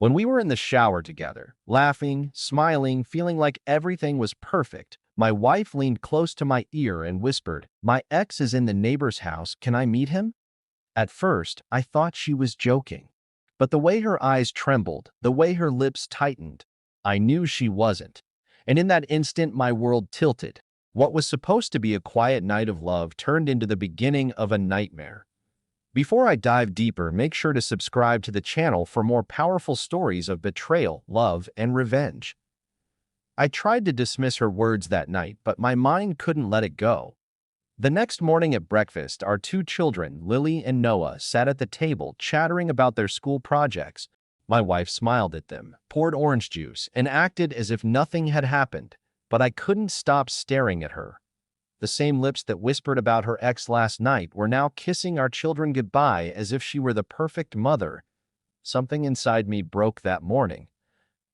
When we were in the shower together, laughing, smiling, feeling like everything was perfect, my wife leaned close to my ear and whispered, "My ex is in the neighbor's house. Can I meet him?" At first, I thought she was joking. But the way her eyes trembled, the way her lips tightened, I knew she wasn't. And in that instant, my world tilted. What was supposed to be a quiet night of love turned into the beginning of a nightmare. Before I dive deeper, make sure to subscribe to the channel for more powerful stories of betrayal, love, and revenge. I tried to dismiss her words that night, but my mind couldn't let it go. The next morning at breakfast, our two children, Lily and Noah, sat at the table chattering about their school projects. My wife smiled at them, poured orange juice, and acted as if nothing had happened, but I couldn't stop staring at her. The same lips that whispered about her ex last night were now kissing our children goodbye as if she were the perfect mother. Something inside me broke that morning.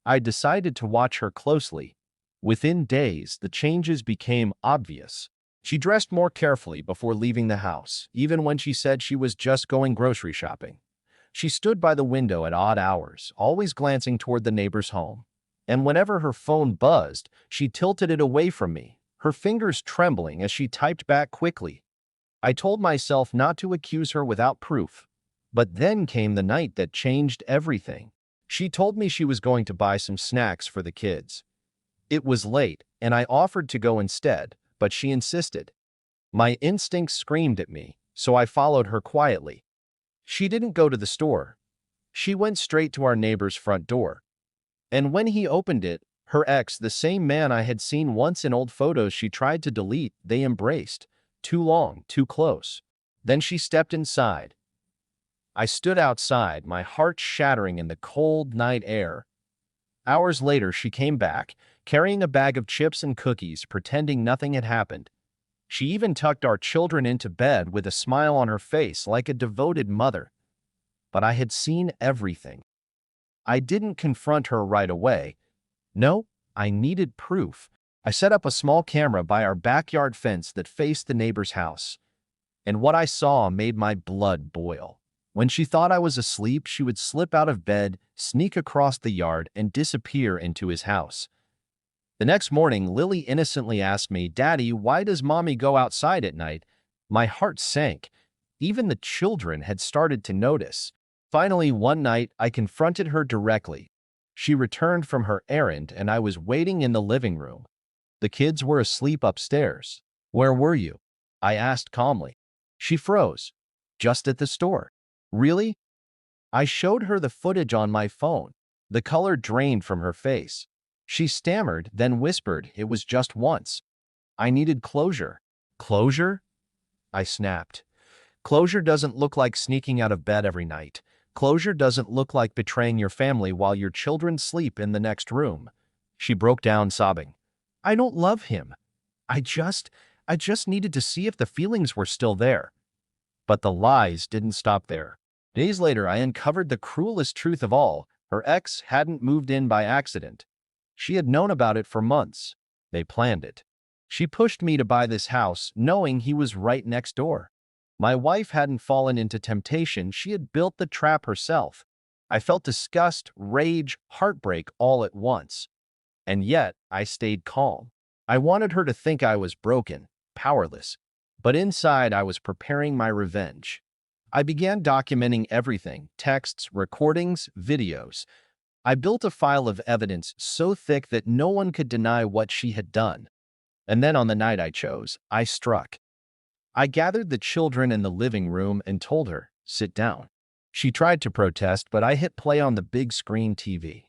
I decided to watch her closely. Within days, the changes became obvious. She dressed more carefully before leaving the house, even when she said she was just going grocery shopping. She stood by the window at odd hours, always glancing toward the neighbor's home. And whenever her phone buzzed, she tilted it away from me, her fingers trembling as she typed back quickly. I told myself not to accuse her without proof. But then came the night that changed everything. She told me she was going to buy some snacks for the kids. It was late, and I offered to go instead, but she insisted. My instincts screamed at me, so I followed her quietly. She didn't go to the store. She went straight to our neighbor's front door. And when he opened it, her ex, the same man I had seen once in old photos she tried to delete, they embraced. Too long, too close. Then she stepped inside. I stood outside, my heart shattering in the cold night air. Hours later, she came back, carrying a bag of chips and cookies, pretending nothing had happened. She even tucked our children into bed with a smile on her face like a devoted mother. But I had seen everything. I didn't confront her right away. No, I needed proof. I set up a small camera by our backyard fence that faced the neighbor's house. And what I saw made my blood boil. When she thought I was asleep, she would slip out of bed, sneak across the yard, and disappear into his house. The next morning, Lily innocently asked me, "Daddy, why does Mommy go outside at night?" My heart sank. Even the children had started to notice. Finally, one night, I confronted her directly. She returned from her errand, and I was waiting in the living room. The kids were asleep upstairs. "Where were you?" I asked calmly. She froze. "Just at the store." "Really?" I showed her the footage on my phone. The color drained from her face. She stammered, then whispered, "It was just once." I needed closure. "Closure?" I snapped. "Closure doesn't look like sneaking out of bed every night. Closure doesn't look like betraying your family while your children sleep in the next room." She broke down sobbing. "I don't love him. I just needed to see if the feelings were still there." But the lies didn't stop there. Days later, I uncovered the cruelest truth of all. Her ex hadn't moved in by accident. She had known about it for months. They planned it. She pushed me to buy this house, knowing he was right next door. My wife hadn't fallen into temptation. She had built the trap herself. I felt disgust, rage, heartbreak all at once. And yet, I stayed calm. I wanted her to think I was broken, powerless. But inside, I was preparing my revenge. I began documenting everything: texts, recordings, videos. I built a file of evidence so thick that no one could deny what she had done. And then on the night I chose, I struck. I gathered the children in the living room and told her, "Sit down." She tried to protest, but I hit play on the big screen TV.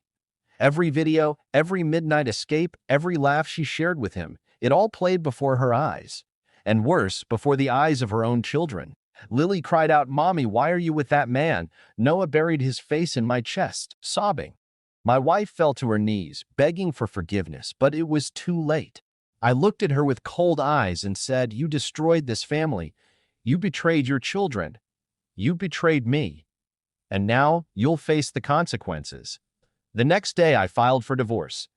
Every video, every midnight escape, every laugh she shared with him, it all played before her eyes. And worse, before the eyes of her own children. Lily cried out, "Mommy, why are you with that man?" Noah buried his face in my chest, sobbing. My wife fell to her knees, begging for forgiveness, but it was too late. I looked at her with cold eyes and said, "You destroyed this family. You betrayed your children. You betrayed me. And now you'll face the consequences." The next day, I filed for divorce.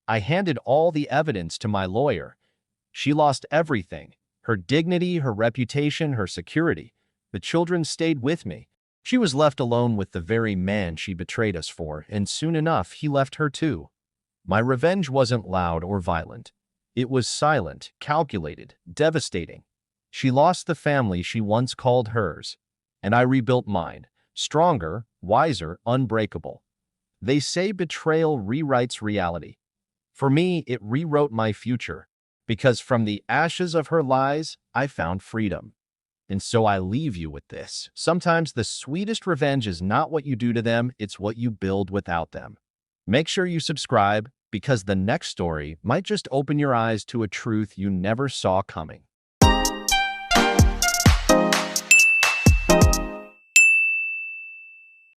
I handed all the evidence to my lawyer. She lost everything: her dignity, her reputation, her security. The children stayed with me. She was left alone with the very man she betrayed us for, and soon enough he left her too. My revenge wasn't loud or violent. It was silent, calculated, devastating. She lost the family she once called hers, and I rebuilt mine, stronger, wiser, unbreakable. They say betrayal rewrites reality. For me, it rewrote my future, because from the ashes of her lies, I found freedom. And so I leave you with this. Sometimes the sweetest revenge is not what you do to them, it's what you build without them. Make sure you subscribe, because the next story might just open your eyes to a truth you never saw coming.